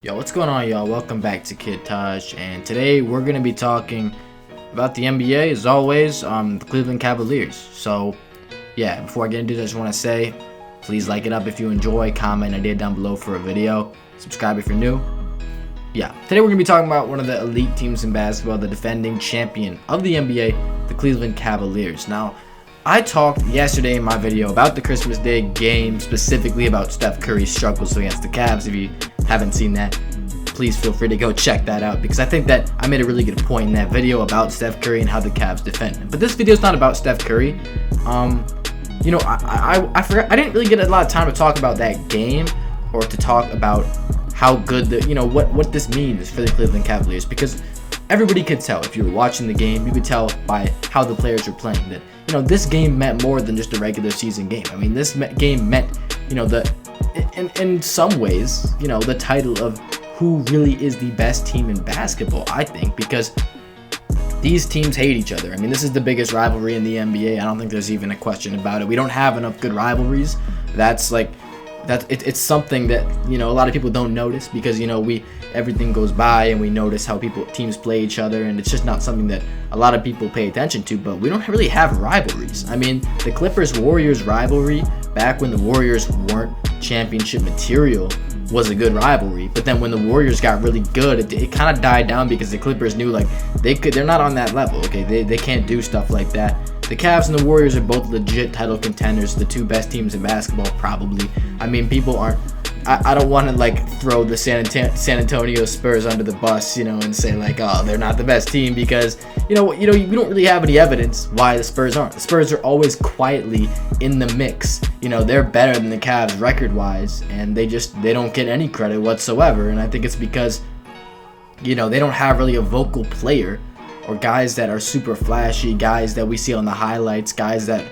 Yo, what's going on, y'all? Welcome back to Kid Taj, and today we're gonna be talking about the NBA as always, the Cleveland Cavaliers. So, yeah, before I get into this, I just want to say, please like it up if you enjoy, comment an idea down below for a video, subscribe if you're new. Yeah, today we're gonna be talking about one of the elite teams in basketball, the defending champion of the NBA, the Cleveland Cavaliers. Now, I talked yesterday in my video about the Christmas Day game, specifically about Steph Curry's struggles against the Cavs. If you haven't seen that, please feel free to go check that out, because I think that I made a really good point in that video about Steph Curry and how the Cavs defend him. But this video is not about Steph Curry. You know, I forgot, I didn't really get a lot of time to talk about that game or to talk about how good what this means for the Cleveland Cavaliers, because everybody could tell if you were watching the game. You could tell by how the players were playing that this game meant more than just a regular season game. I mean, this game meant in some ways the title of who really is the best team in basketball, I think, because these teams hate each other. I mean, this is the biggest rivalry in the NBA. I don't think there's even a question about it. We don't have enough good rivalries. It's something that a lot of people don't notice, because everything goes by and we notice how teams play each other, and it's just not something that a lot of people pay attention to. But we don't really have rivalries. I mean, the Clippers-Warriors rivalry back when the Warriors weren't championship material was a good rivalry, but then when the Warriors got really good, it kind of died down, because the Clippers knew they're not on that level. Okay, they can't do stuff like that. The Cavs and the Warriors are both legit title contenders, the two best teams in basketball, probably. I mean, people aren't. I don't want to throw the San Antonio Spurs under the bus, and say oh, they're not the best team, because we don't really have any evidence why the Spurs aren't. The Spurs are always quietly in the mix. They're better than the Cavs record-wise, and they don't get any credit whatsoever. And I think it's because they don't have really a vocal player, or guys that are super flashy, guys that we see on the highlights, guys that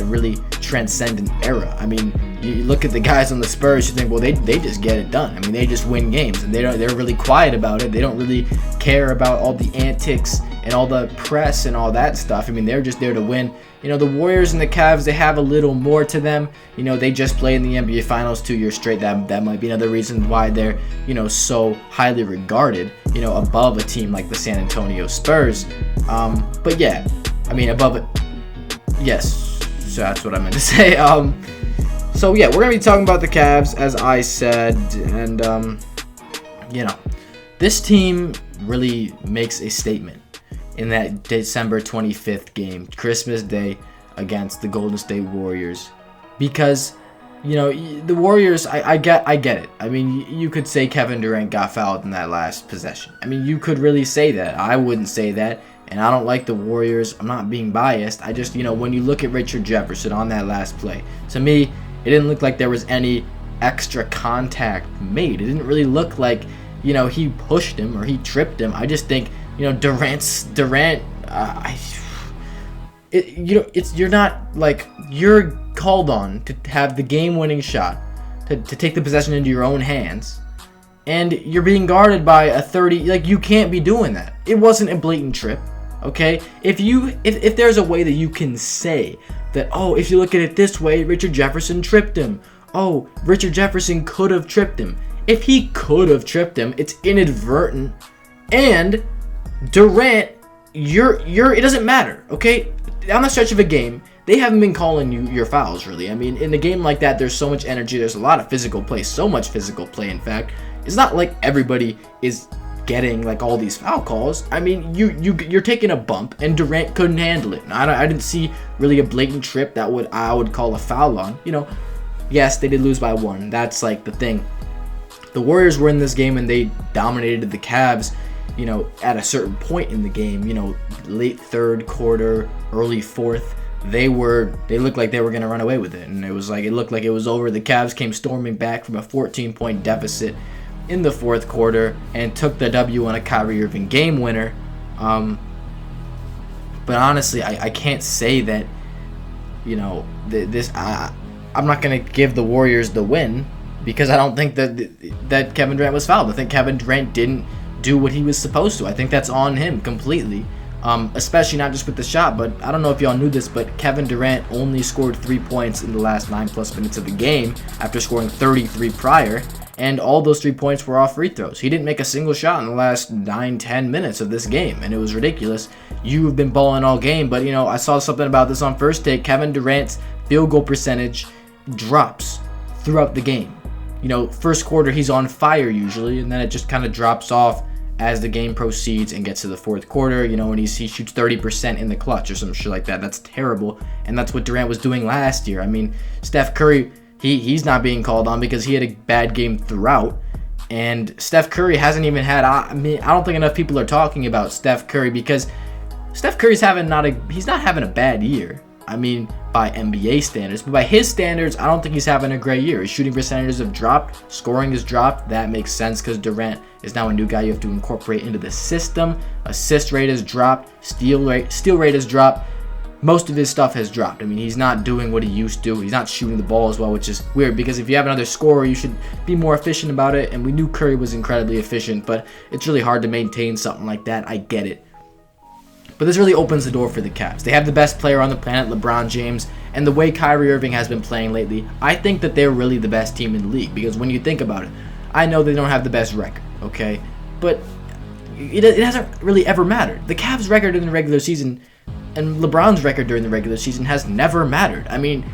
really transcend an era. I mean, you look at the guys on the Spurs, you think, well, they just get it done. I mean, they just win games, and they're really quiet about it. They don't really care about all the antics and all the press and all that stuff. I mean, they're just there to win. The Warriors and the Cavs, they have a little more to them. They just played in the NBA Finals 2 years straight. That might be another reason why they're so highly regarded, above a team like the San Antonio Spurs. But yeah, I mean, above it. Yes, so that's what I meant to say. So yeah, we're gonna be talking about the Cavs, as I said, and this team really makes a statement in that December 25th game, Christmas Day, against the Golden State Warriors, because the Warriors, I get it. I mean, you could say Kevin Durant got fouled in that last possession. I mean, you could really say that. I wouldn't say that, and I don't like the Warriors. I'm not being biased. I just, when you look at Richard Jefferson on that last play, to me, it didn't look like there was any extra contact made. It didn't really look like, he pushed him or he tripped him. I just think, Durant, you're called on to have the game-winning shot, to take the possession into your own hands, and you're being guarded by a 30. You can't be doing that. It wasn't a blatant trip, okay? If there's a way that you can say that, oh, if you look at it this way, Richard Jefferson tripped him. Oh, Richard Jefferson could have tripped him. If he could have tripped him, it's inadvertent. And Durant, it doesn't matter, okay? On the stretch of a game, they haven't been calling you your fouls, really. I mean, in a game like that, there's so much energy, there's a lot of physical play, so much physical play, in fact. It's not like everybody is getting all these foul calls. I mean, you're taking a bump, and Durant couldn't handle it. I didn't see really a blatant trip that I would call a foul on. Yes, they did lose by 1. That's the thing. The Warriors were in this game, and they dominated the Cavs, at a certain point in the game, late third quarter, early fourth, they looked like they were going to run away with it. And it looked like it was over. The Cavs came storming back from a 14-point deficit in the fourth quarter and took the W on a Kyrie Irving game winner. But honestly, I can't say that, I'm not going to give the Warriors the win, because I don't think that Kevin Durant was fouled. I think Kevin Durant didn't do what he was supposed to. I think that's on him completely, especially not just with the shot, but I don't know if y'all knew this, but Kevin Durant only scored 3 points in the last 9+ minutes of the game after scoring 33 prior. and all those 3 points were off free throws. He didn't make a single shot in the last 9-10 minutes of this game, and it was ridiculous. You've been balling all game, but I saw something about this on First Take. Kevin Durant's field goal percentage drops throughout the game. First quarter he's on fire usually, and then it just kind of drops off as the game proceeds and gets to the fourth quarter, and he shoots 30% in the clutch or some shit like that. That's terrible, and that's what Durant was doing last year. Steph Curry, he's not being called on because he had a bad game throughout, and Steph Curry hasn't even had, I don't think enough people are talking about Steph Curry because Steph Curry's he's not having a bad year. By NBA standards, but by his standards, I don't think he's having a great year. His shooting percentages have dropped, scoring has dropped. That makes sense because Durant is now a new guy you have to incorporate into the system. Assist rate has dropped, steal rate has dropped. Most of his stuff has dropped. He's not doing what he used to. He's not shooting the ball as well, which is weird because if you have another scorer, you should be more efficient about it. And we knew Curry was incredibly efficient, but it's really hard to maintain something like that. I get it. But this really opens the door for the Cavs. They have the best player on the planet, LeBron James, and the way Kyrie Irving has been playing lately, I think that they're really the best team in the league. Because when you think about it, I know they don't have the best record, okay? But it hasn't really ever mattered. The Cavs' record in the regular season and LeBron's record during the regular season has never mattered.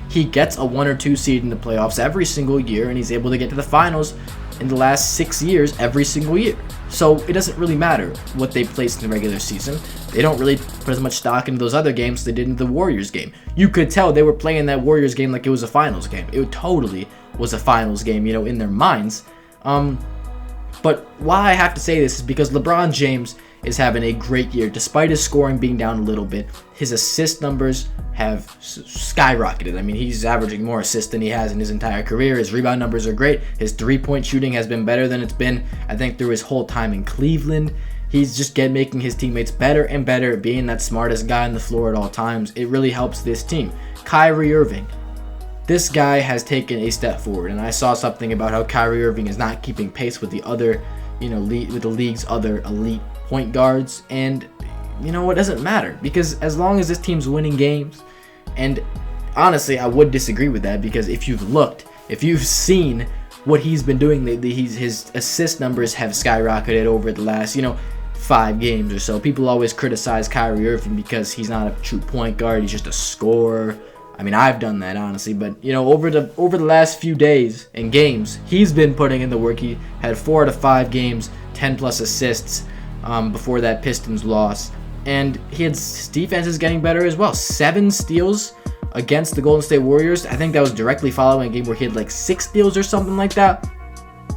He gets a 1 or 2 seed in the playoffs every single year, and he's able to get to the finals in the last 6 years every single year. So it doesn't really matter what they placed in the regular season. They don't really put as much stock into those other games as they did in the Warriors game. You could tell they were playing that Warriors game like it was a finals game. It totally was a finals game, in their minds. But why I have to say this is because LeBron James is having a great year. Despite his scoring being down a little bit, his assist numbers have skyrocketed. He's averaging more assists than he has in his entire career. His rebound numbers are great. His three-point shooting has been better than it's been, I think, through his whole time in Cleveland. He's just making his teammates better and better, being that smartest guy on the floor at all times. It really helps this team. Kyrie Irving, this guy has taken a step forward, and I saw something about how Kyrie Irving is not keeping pace with the other, with the league's other elite point guards, and it doesn't matter because as long as this team's winning games, and honestly, I would disagree with that because if you've seen what he's been doing lately, his assist numbers have skyrocketed over the last, 5 games or so. People always criticize Kyrie Irving because he's not a true point guard, he's just a scorer. I've done that honestly, but over the last few days and games, he's been putting in the work. He had 4 out of 5 games, 10 plus assists before that Pistons loss, and his defense is getting better as well. 7 steals against the Golden State Warriors. I think that was directly following a game where he had 6 steals or something like that.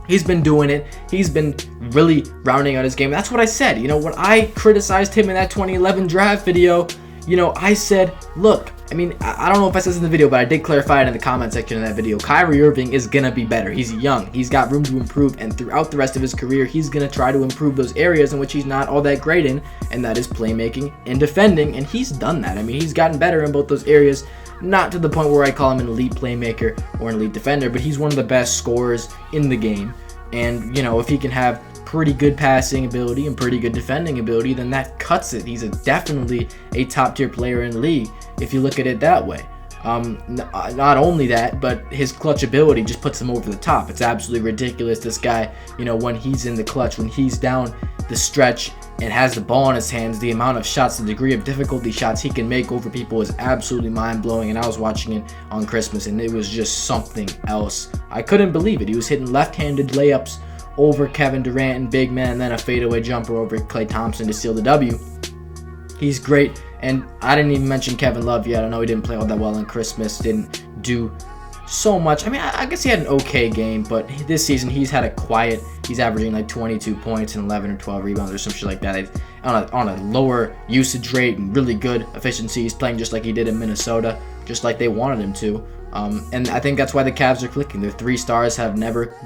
He's been doing it. He's been really rounding out his game. That's what I said. When I criticized him in that 2011 draft video, I said, look, I don't know if I said this in the video, but I did clarify it in the comment section of that video. Kyrie Irving is going to be better. He's young. He's got room to improve, and throughout the rest of his career, he's going to try to improve those areas in which he's not all that great in, and that is playmaking and defending, and he's done that. He's gotten better in both those areas, not to the point where I call him an elite playmaker or an elite defender, but he's one of the best scorers in the game, and, if he can have pretty good passing ability and pretty good defending ability, then that cuts it. He's definitely a top-tier player in the league if you look at it that way. Not only that, but his clutch ability just puts him over the top. It's absolutely ridiculous. This guy, when he's in the clutch, when he's down the stretch and has the ball in his hands, the amount of shots, the degree of difficulty shots he can make over people is absolutely mind-blowing. And I was watching it on Christmas, and it was just something else. I couldn't believe it. He was hitting left-handed layups over Kevin Durant and big man, and then a fadeaway jumper over Klay Thompson to seal the W. He's great. And I didn't even mention Kevin Love yet. I know he didn't play all that well on Christmas, didn't do so much. I guess he had an okay game, but this season he's averaging 22 points and 11 or 12 rebounds or some shit like that on a lower usage rate and really good efficiency. He's playing just like he did in Minnesota, just like they wanted him to. And I think that's why the Cavs are clicking. Their 3 stars have never,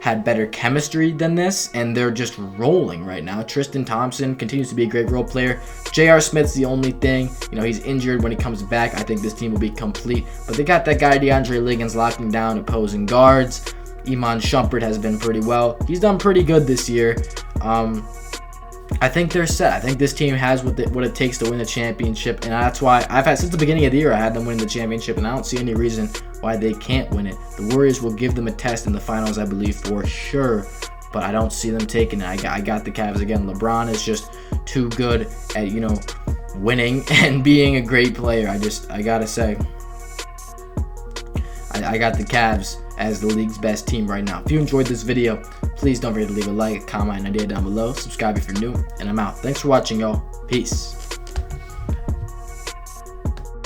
had better chemistry than this, and they're just rolling right now. Tristan Thompson continues to be a great role player. J.R. Smith's the only thing. He's injured. When he comes back, I think this team will be complete. But they got that guy DeAndre Liggins locking down opposing guards. Iman Shumpert has been pretty well. He's done pretty good this year. I think they're set. I think this team has what it takes to win the championship, and that's why I've had since the beginning of the year I had them win the championship, and I don't see any reason why they can't win it. The Warriors will give them a test in the finals, I believe, for sure, but I don't see them taking it. I got the Cavs again. LeBron is just too good at, you know, winning and being a great player. I gotta say, I got the Cavs as the league's best team right now. If you enjoyed this video, please don't forget to leave a like, a comment, and idea down below. Subscribe if you're new, and I'm out. Thanks for watching, y'all. Peace.